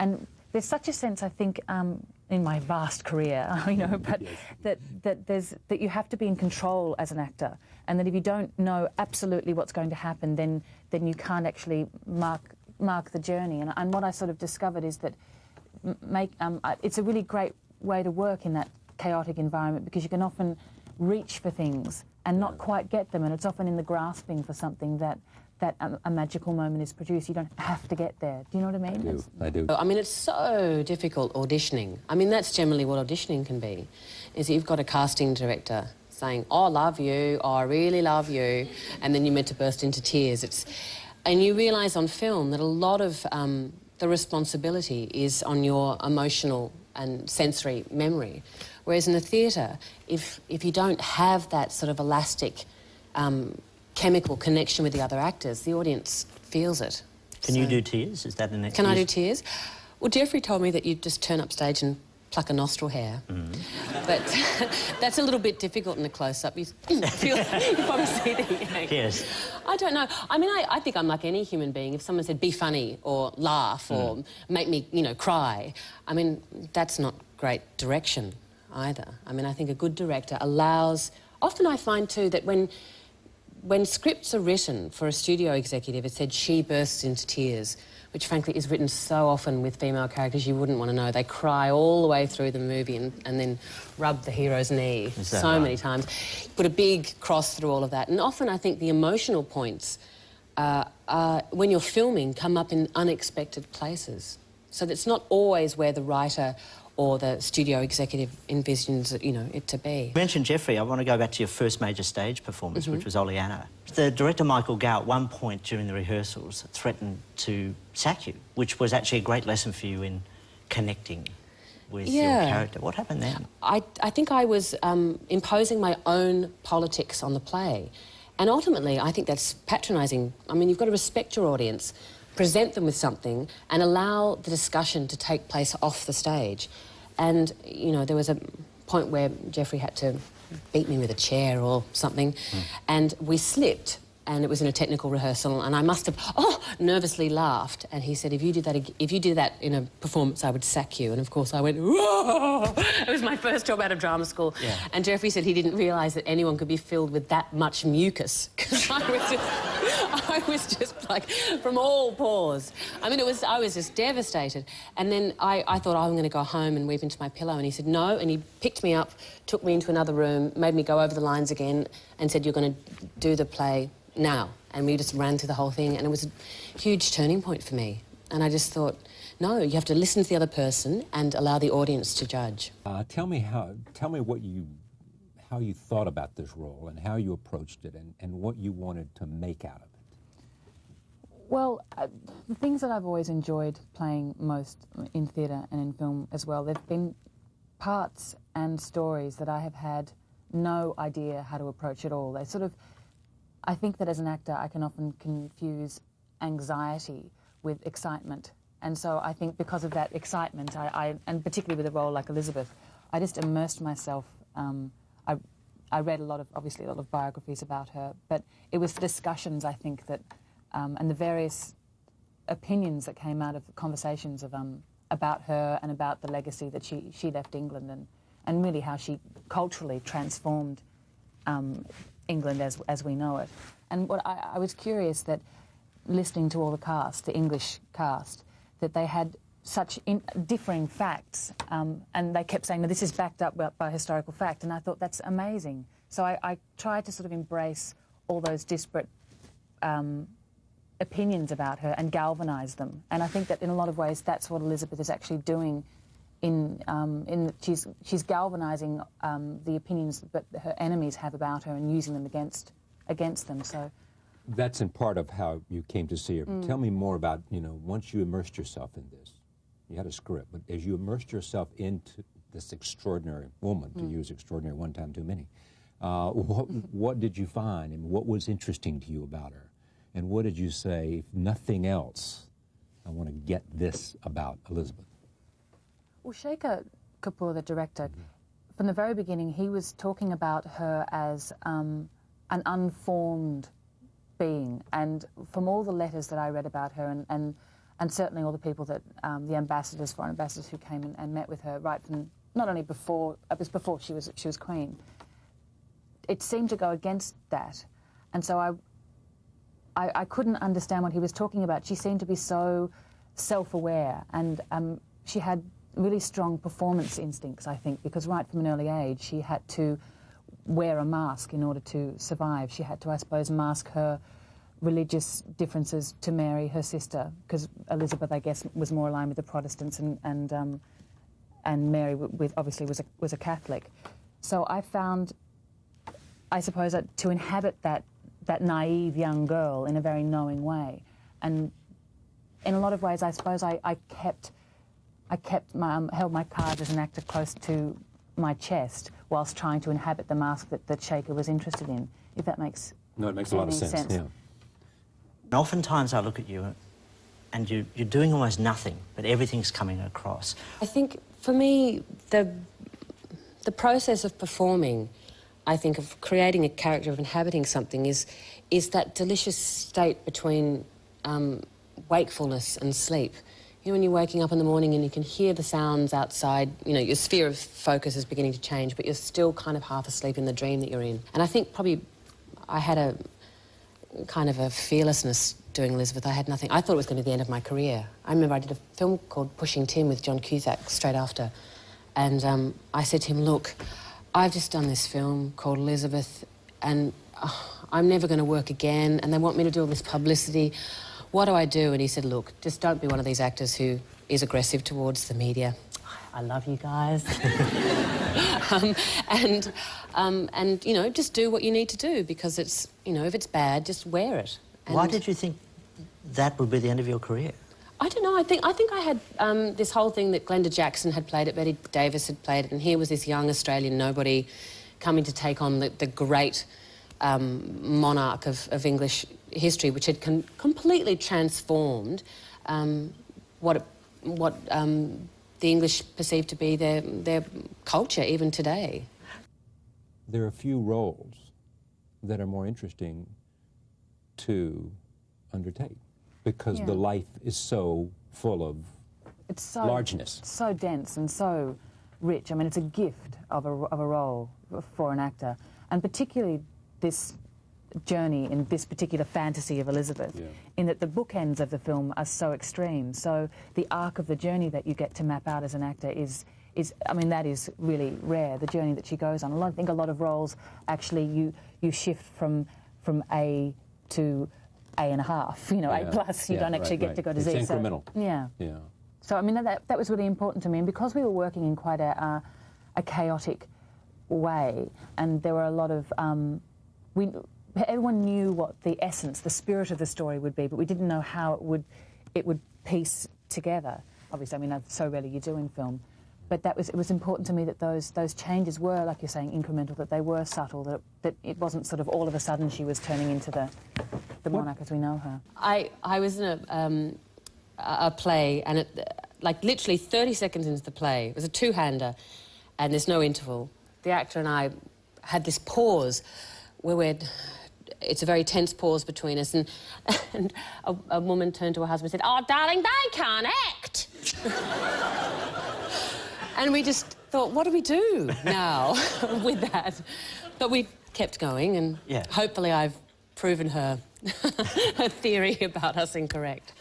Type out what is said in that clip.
And there's such a sense, I think, in my vast career, you know, but that you have to be in control as an actor, and that if you don't know absolutely what's going to happen, then you can't actually mark the journey. And what I sort of discovered is that it's a really great way to work in that chaotic environment, because you can often reach for things and not quite get them, and it's often in the grasping for something that a magical moment is produced. You don't have to get there. Do you know what I mean? I do. I mean, it's so difficult auditioning. I mean, that's generally what auditioning can be, is that you've got a casting director saying, oh, I love you, oh, I really love you, and then you're meant to burst into tears. And you realise on film that a lot of the responsibility is on your emotional and sensory memory. Whereas in the theatre, if you don't have that sort of elastic chemical connection with the other actors, the audience feels it. Can you do tears? Is that the next? Can I do tears? Well, Jeffrey told me that you just turn up stage and pluck a nostril hair. But that's a little bit difficult in the close-up. You feel, you probably see the... Yes. I don't know. I mean, I think I'm like any human being. If someone said, be funny, or laugh, or make me, you know, cry, I mean, that's not great direction either. I mean, I think a good director allows... Often I find, too, that when scripts are written for a studio executive, it said she bursts into tears, which frankly is written so often with female characters you wouldn't want to know. They cry all the way through the movie and then rub the hero's knee so many times. Put a big cross through all of that. And often I think the emotional points, when you're filming, come up in unexpected places. So that's not always where the writer or the studio executive envisions, you know, it to be. You mentioned Jeffrey. I want to go back to your first major stage performance, which was Oleanna. The director, Michael Gow, at one point during the rehearsals threatened to sack you, which was actually a great lesson for you in connecting with your character. What happened then? I think I was imposing my own politics on the play. And ultimately, I think that's patronising. I mean, you've got to respect your audience, present them with something, and allow the discussion to take place off the stage. And, you know, there was a point where Jeffrey had to beat me with a chair or something, and we slipped, and it was in a technical rehearsal, and I must have, nervously laughed. And he said, if you did that in a performance, I would sack you. And, of course, I went, whoa! It was my first job out of drama school. Yeah. And Jeffrey said he didn't realise that anyone could be filled with that much mucus, because I was just like, from all pores. I mean, I was just devastated. And then I thought, I'm going to go home and weep into my pillow. And he said, no. And he picked me up, took me into another room, made me go over the lines again, and said, you're going to do the play now. And we just ran through the whole thing, and it was a huge turning point for me. And I just thought, no, you have to listen to the other person and allow the audience to judge. Tell me how you thought about this role and how you approached it and what you wanted to make out of it. Well, the things that I've always enjoyed playing most in theatre and in film as well, there have been parts and stories that I have had no idea how to approach at all. They sort of, I think that as an actor I can often confuse anxiety with excitement. And so I think because of that excitement, and particularly with a role like Elizabeth, I just immersed myself. I read obviously a lot of biographies about her, but it was the discussions, I think, that and the various opinions that came out of conversations of about her and about the legacy that she left England, and really how she culturally transformed England as we know it. And what I was curious that, listening to all the cast, the English cast, that they had such differing facts, and they kept saying, no, this is backed up by historical fact, and I thought that's amazing. So I tried to sort of embrace all those disparate opinions about her and galvanise them. And I think that in a lot of ways that's what Elizabeth is actually doing. She's galvanising the opinions that her enemies have about her and using them against them. So that's in part of how you came to see her. Tell me more about, you know, once you immersed yourself in this, you had a script, but as you immersed yourself into this extraordinary woman, to use extraordinary one time too many, what did you find, and what was interesting to you about her? And what did you say, if nothing else, I want to get this about Elizabeth? Well, Shekhar Kapoor, the director, from the very beginning, he was talking about her as an unformed being. And from all the letters that I read about her and and certainly all the people that, the ambassadors, foreign ambassadors who came and met with her right from, not only before, it was before she was Queen, it seemed to go against that. And so I couldn't understand what he was talking about. She seemed to be so self-aware, and she had really strong performance instincts, I think, because right from an early age she had to wear a mask in order to survive. She had to, I suppose, mask her religious differences to Mary, her sister, because Elizabeth, I guess, was more aligned with the Protestants, and Mary, obviously, was a Catholic. So I found, I suppose, to inhabit that naive young girl in a very knowing way, and in a lot of ways, I suppose, I held my cards as an actor close to my chest whilst trying to inhabit the mask that Shaker was interested in, if that makes No, it makes a lot of sense. Yeah. And oftentimes I look at you and you're doing almost nothing, but everything's coming across. I think, for me, the process of performing, I think, of creating a character, of inhabiting something, is that delicious state between wakefulness and sleep. You know, when you're waking up in the morning and you can hear the sounds outside, you know, your sphere of focus is beginning to change, but you're still kind of half asleep in the dream that you're in. And I think probably I had a kind of a fearlessness doing Elizabeth. I had nothing. I thought it was going to be the end of my career. I remember I did a film called Pushing Tim with John Cusack straight after, and I said to him, look, I've just done this film called Elizabeth, and I'm never going to work again, and they want me to do all this publicity. What do I do? And he said, look, just don't be one of these actors who is aggressive towards the media. I love you guys. And you know, just do what you need to do, because it's, you know, if it's bad, just wear it. And why did you think that would be the end of your career? I don't know. I think I had this whole thing that Glenda Jackson had played it, Betty Davis had played it, and here was this young Australian nobody coming to take on the great monarch of English history, which had completely transformed what the English perceived to be their culture, even today. There are a few roles that are more interesting to undertake, because the life is so full of largeness. It's so dense and so rich. I mean, it's a gift of a role for an actor, and particularly this journey in this particular fantasy of Elizabeth, in that the bookends of the film are so extreme. So the arc of the journey that you get to map out as an actor is I mean, that is really rare, the journey that she goes on. I think a lot of roles, actually, you shift from A to A.5, you know, A+, you don't actually get to go to Z. It's incremental. So, so, I mean, that was really important to me, and because we were working in quite a chaotic way, and there were a lot of... everyone knew what the essence, the spirit of the story would be, but we didn't know how it would piece together. Obviously, I mean, that's so rarely you do in film, but it was important to me that those changes were, like you're saying, incremental, that they were subtle, that it wasn't sort of all of a sudden she was turning into the monarch as we know her. I was in a play, and like literally 30 seconds into the play, it was a two-hander, and there's no interval. The actor and I had this pause where it's a very tense pause between us, and a woman turned to her husband and said, "Oh, darling, they can't act." And we just thought, what do we do now with that? But we kept going, and hopefully I've proven her theory about us incorrect.